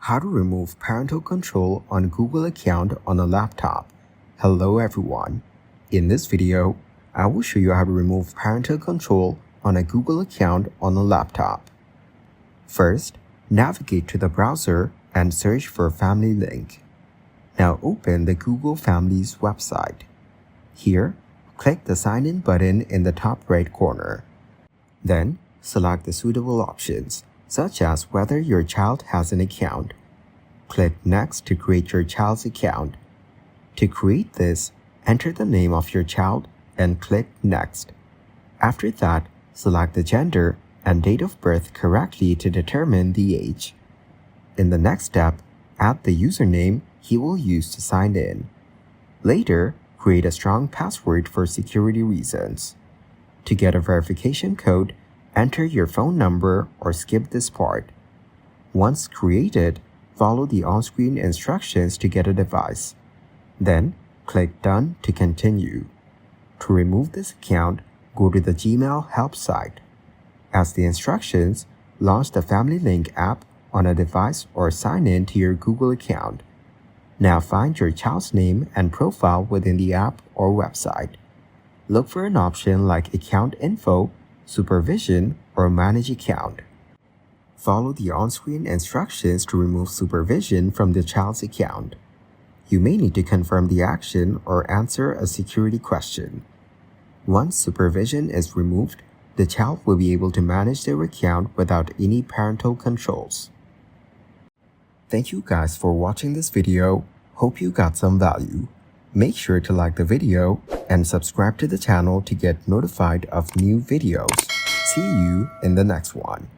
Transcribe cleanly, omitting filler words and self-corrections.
How to remove parental control on Google account on a laptop. Hello everyone. In this video, I will show you how to remove parental control on a Google account on a laptop. First, navigate to the browser and search for Family Link. Now open the Google Family's website. Here, click the Sign In button in the top right corner. Then, select the suitable options, such as whether your child has an account. Click Next to create your child's account. To create this, enter the name of your child and click Next. After that, select the gender and date of birth correctly to determine the age. In the next step, add the username he will use to sign in. Later, create a strong password for security reasons. To get a verification code, enter your phone number or skip this part. Once created, follow the on-screen instructions to get a device. Then, click Done to continue. To remove this account, go to the Gmail help site. As the instructions, launch the Family Link app on a device or sign in to your Google account. Now find your child's name and profile within the app or website. Look for an option like Account Info, Supervision, or Manage Account. Follow the on-screen instructions to remove supervision from the child's account. You may need to confirm the action or answer a security question. Once supervision is removed, the child will be able to manage their account without any parental controls. Thank you guys for watching this video. Hope you got some value. Make sure to like the video and subscribe to the channel to get notified of new videos. See you in the next one.